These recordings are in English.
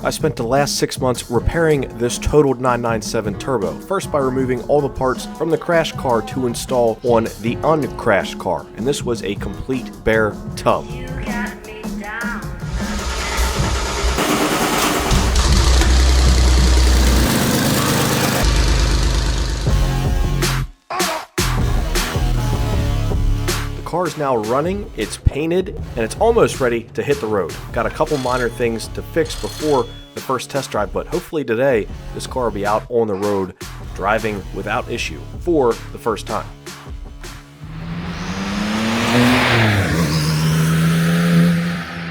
I spent the last 6 months repairing this totaled 997 Turbo, first by removing all the parts from the crashed car to install on the uncrashed car, and this was a complete bare tub. The car is now running, it's painted, and it's almost ready to hit the road. Got a couple minor things to fix before the first test drive, but hopefully today this car will be out on the road driving without issue for the first time.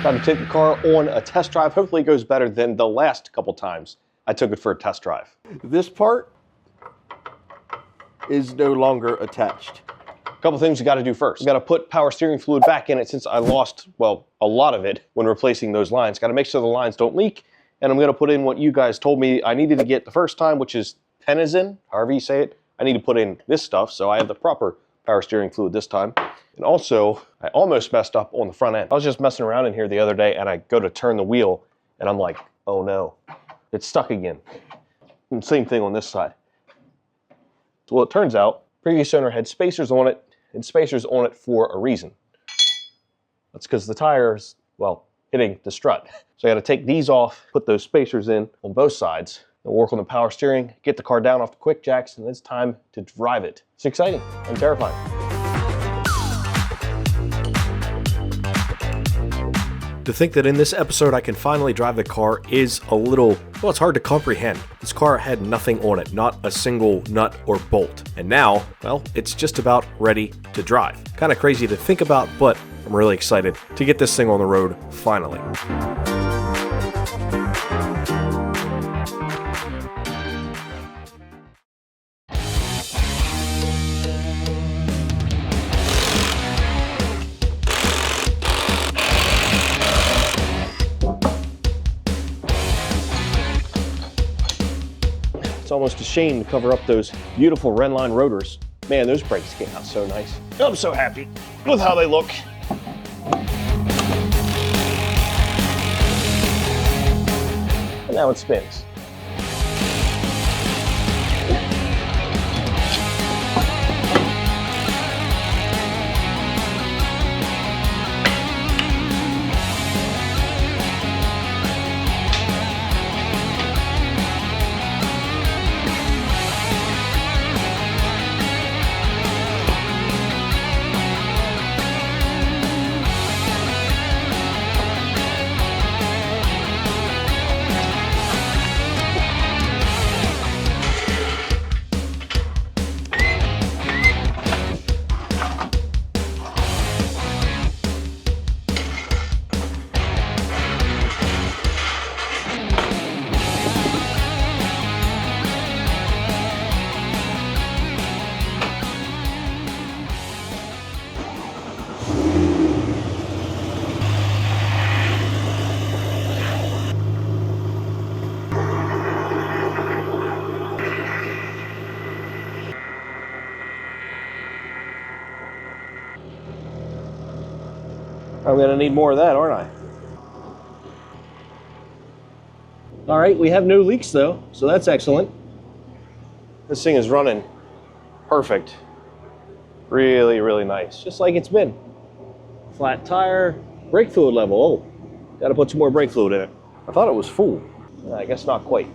About to take the car on a test drive. Hopefully it goes better than the last couple times I took it for a test drive. This part is no longer attached. Couple things you got to do first. You got to put power steering fluid back in it since I lost, well, a lot of it when replacing those lines. Got to make sure the lines don't leak, and I'm going to put in what you guys told me I needed to get the first time, which is Tennison, however you say it. I need to put in this stuff, so I have the proper power steering fluid this time. And also, I almost messed up on the front end. I was just messing around in here the other day, and I go to turn the wheel, and I'm like, oh no, it's stuck again. And same thing on this side. Well, it turns out, previous owner had spacers on it, and spacers on it for a reason. That's because the tire's, well, hitting the strut. So I got to take these off, put those spacers in on both sides, and work on the power steering, get the car down off the quick jacks, and it's time to drive it. It's exciting and terrifying. To think that in this episode I can finally drive the car is a little, well, it's hard to comprehend. This car had nothing on it, not a single nut or bolt. And now, well, it's just about ready to drive. Kind of crazy to think about, but I'm really excited to get this thing on the road finally. Almost a shame to cover up those beautiful Rennline rotors. Man, those brakes came out so nice. I'm so happy with how they look. And now it spins. I'm gonna need more of that, aren't I? All right, we have no leaks though, so that's excellent. This thing is running perfect. Really, really nice, just like it's been. Flat tire, brake fluid level. Oh, gotta put some more brake fluid in it. I thought it was full. I guess not quite.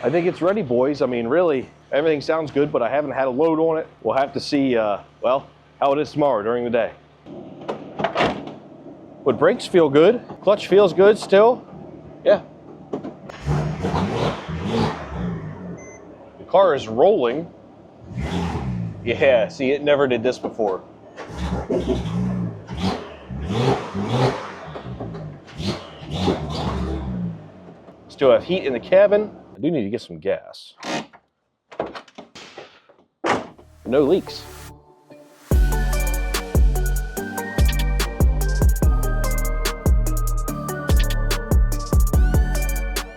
I think it's ready, boys. I mean, really, everything sounds good, but I haven't had a load on it. We'll have to see, well, how it is tomorrow during the day. But brakes feel good. Clutch feels good still. Yeah. The car is rolling. Yeah, see, it never did this before. Still have heat in the cabin. I do need to get some gas. No leaks.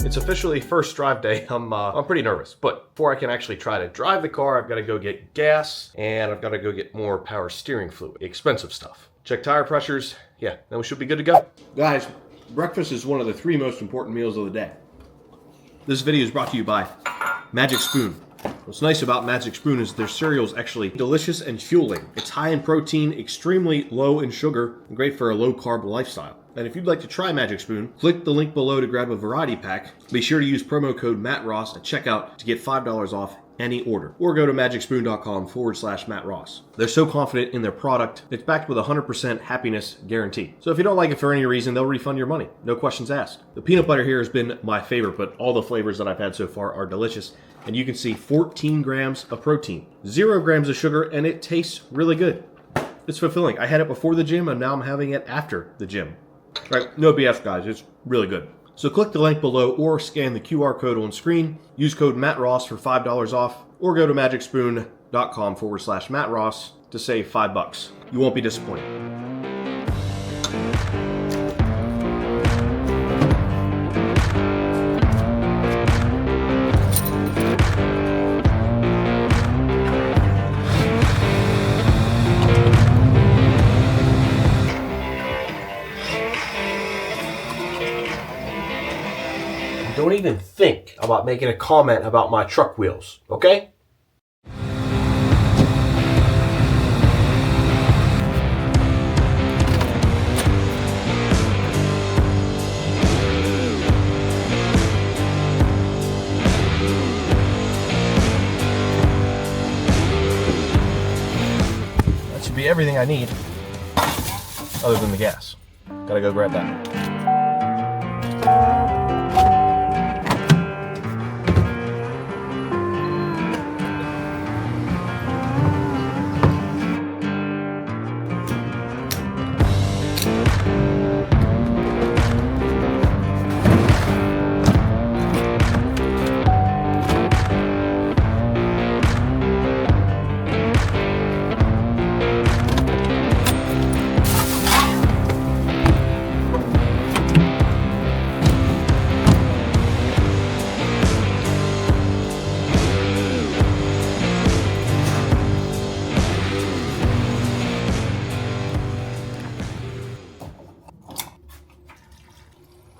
It's officially first drive day. I'm pretty nervous, but before I can actually try to drive the car, I've got to go get gas and I've got to go get more power steering fluid, expensive stuff. Check tire pressures. Yeah, then we should be good to go. Guys, breakfast is one of the 3 most important meals of the day. This video is brought to you by Magic Spoon. What's nice about Magic Spoon is their cereal is actually delicious and fueling. It's high in protein, extremely low in sugar, and great for a low-carb lifestyle. And if you'd like to try Magic Spoon, click the link below to grab a variety pack. Be sure to use promo code MattRoss at checkout to get $5 off any order. Or go to magicspoon.com/MattRoss. They're so confident in their product, it's backed with a 100% happiness guarantee. So if you don't like it for any reason, they'll refund your money. No questions asked. The peanut butter here has been my favorite, but all the flavors that I've had so far are delicious. And you can see 14 grams of protein, 0 grams of sugar, and it tastes really good. It's fulfilling. I had it before the gym, and now I'm having it after the gym. Right, no BS, guys. It's really good. So click the link below or scan the QR code on screen. Use code MattRoss for $5 off, or go to magicspoon.com/MattRoss to save $5. You won't be disappointed. Don't even think about making a comment about my truck wheels, okay? That should be everything I need, other than the gas. Gotta go grab that.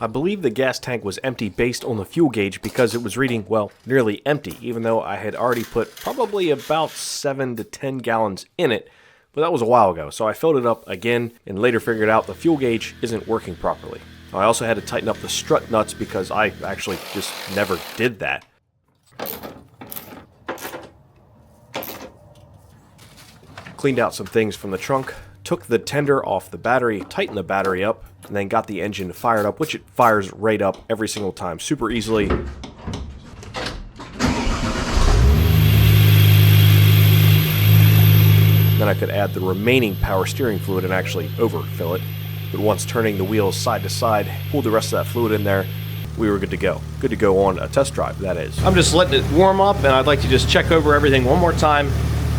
I believe the gas tank was empty based on the fuel gauge because it was reading, well, nearly empty, even though I had already put probably about 7 to 10 gallons in it, but that was a while ago, so I filled it up again and later figured out the fuel gauge isn't working properly. I also had to tighten up the strut nuts because I actually just never did that. Cleaned out some things from the trunk, took the tender off the battery, tightened the battery up, and then got the engine fired up, which it fires right up every single time, super easily. Then I could add the remaining power steering fluid and actually overfill it. But once turning the wheels side to side, pulled the rest of that fluid in there, we were good to go. Good to go on a test drive, that is. I'm just letting it warm up, and I'd like to just check over everything one more time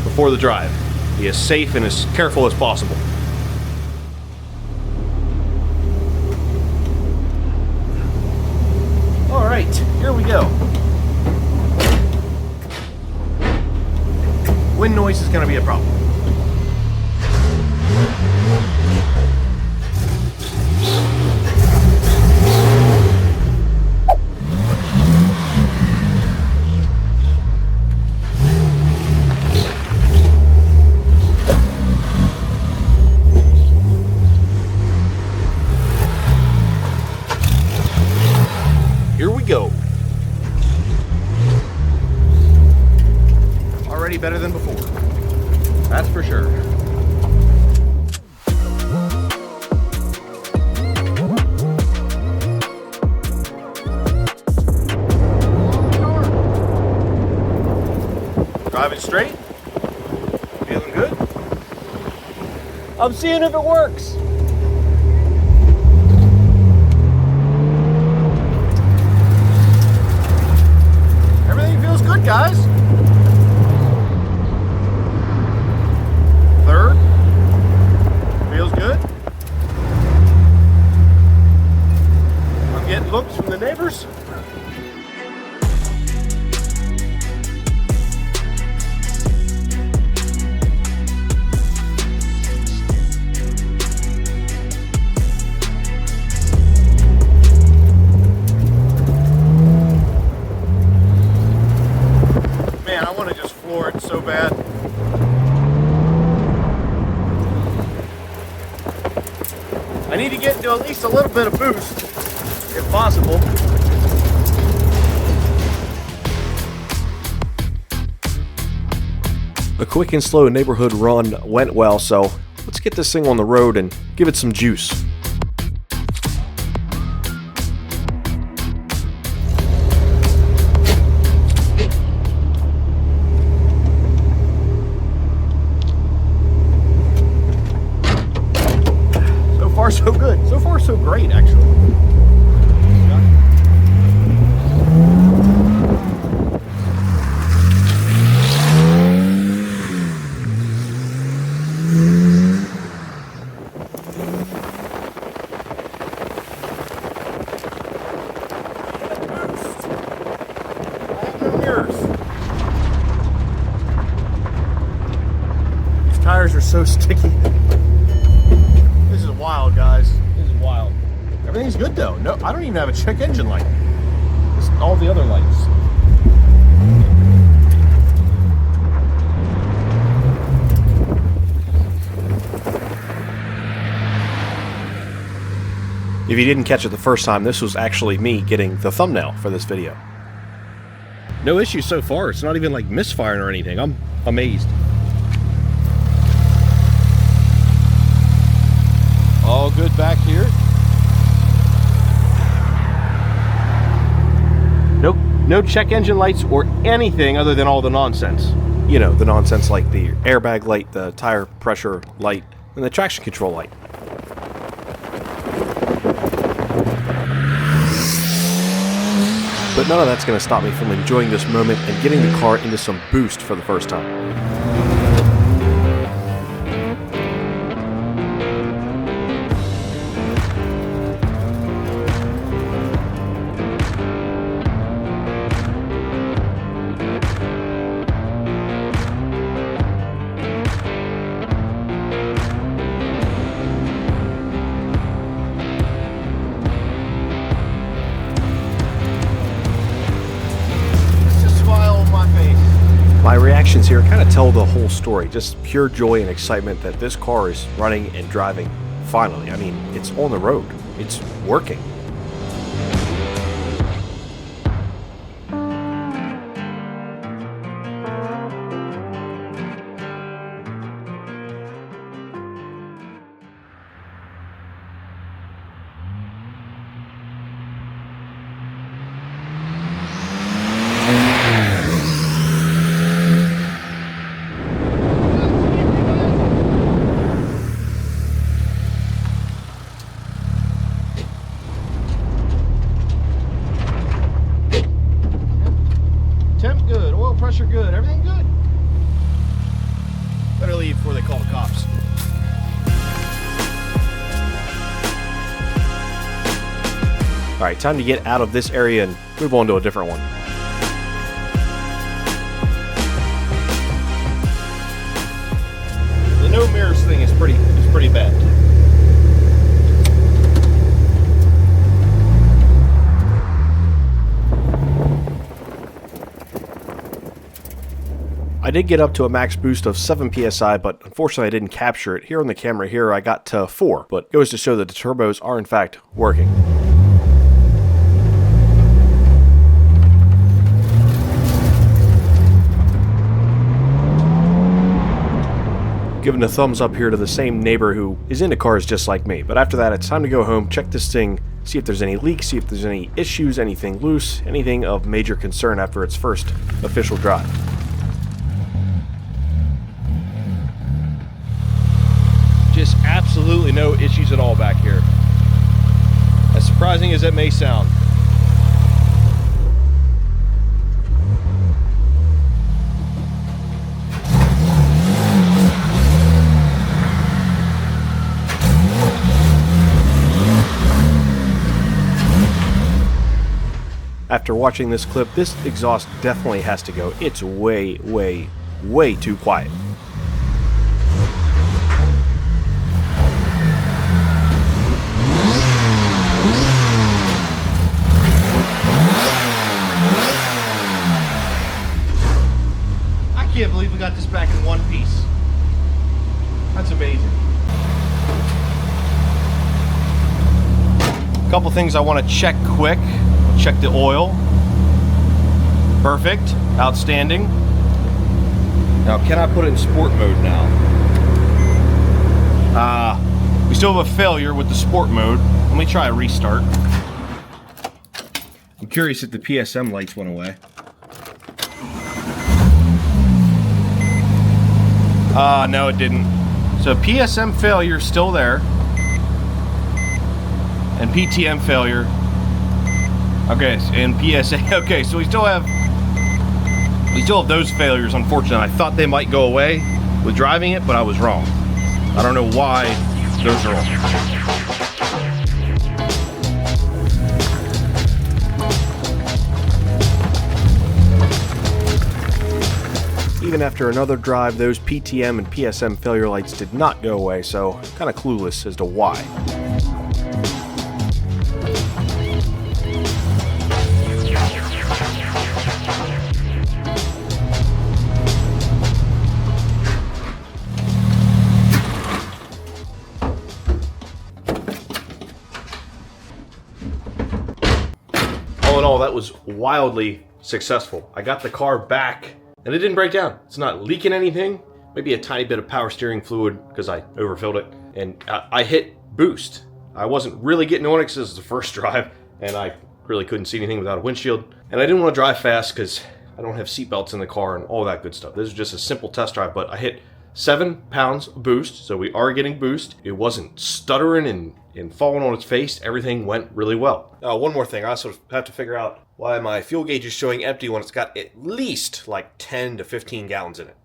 before the drive. Be as safe and as careful as possible. All right, here we go. Wind noise is going to be a problem. Here we go. Already better than before. That's for sure. Driving straight? Feeling good? I'm seeing if it works. guys. Third. Feels good. I'm getting looks from the neighbors. Man, I want to just floor it so bad. I need to get into at least a little bit of boost, if possible. A quick and slow neighborhood run went well, so let's get this thing on the road and give it some juice. So far, so good. So far, so great, actually. These tires are so sticky. This is wild, guys. This is wild. Everything's good though. No, I don't even have a check engine light. Just all the other lights. If you didn't catch it the first time, this was actually me getting the thumbnail for this video. No issues so far. It's not even like misfiring or anything. I'm amazed. All good back here. Nope, no check engine lights or anything other than all the nonsense. You know, the nonsense like the airbag light, the tire pressure light, and the traction control light. But none of that's going to stop me from enjoying this moment and getting the car into some boost for the first time. My reactions here kind of tell the whole story, just pure joy and excitement that this car is running and driving finally. I mean, it's on the road, it's working. Temp good, oil pressure good, everything good. Better leave before they call the cops. All right, time to get out of this area and move on to a different one. The no mirrors thing is pretty bad. I did get up to a max boost of 7 psi, but unfortunately I didn't capture it. Here on the camera here I got to 4, but it goes to show that the turbos are in fact working. Giving a thumbs up here to the same neighbor who is into cars just like me. But after that, it's time to go home, check this thing, see if there's any leaks, see if there's any issues, anything loose, anything of major concern after its first official drive. Just absolutely no issues at all back here. As surprising as it may sound. After watching this clip, this exhaust definitely has to go. It's way, way, way too quiet. I can't believe we got this back in one piece. That's amazing. A couple things I want to check quick. Check the oil. Perfect. Outstanding. Now, can I put it in sport mode now? We still have a failure with the sport mode. Let me try a restart. I'm curious if the PSM lights went away. No, it didn't. So PSM failure is still there. And PTM failure. Okay, and PSA. Okay, so we still have those failures, unfortunately. I thought they might go away with driving it, but I was wrong. I don't know why those are wrong. Even after another drive, those PTM and PSM failure lights did not go away, so kind of clueless as to why. All in all, that was wildly successful. I got the car back and it didn't break down. It's not leaking anything. Maybe a tiny bit of power steering fluid because I overfilled it. And I hit boost. I wasn't really getting on it because this was the first drive and I really couldn't see anything without a windshield. And I didn't want to drive fast because I don't have seatbelts in the car and all that good stuff. This is just a simple test drive, but I hit 7 pounds of boost, so we are getting boost. It wasn't stuttering and falling on its face. Everything went really well. One more thing, I also have to figure out why my fuel gauge is showing empty when it's got at least like 10 to 15 gallons in it.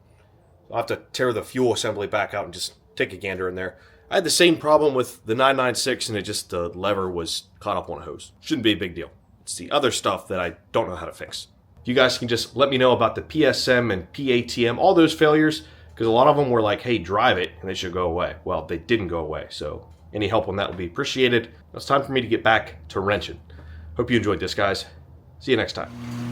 I'll have to tear the fuel assembly back out and just take a gander in there. I had the same problem with the 996 and the lever was caught up on a hose. Shouldn't be a big deal. It's the other stuff that I don't know how to fix. You guys can just let me know about the PSM and PATM, all those failures, because a lot of them were like, hey, drive it, and they should go away. Well, they didn't go away, so any help on that would be appreciated. It's time for me to get back to wrenching. Hope you enjoyed this, guys. See you next time.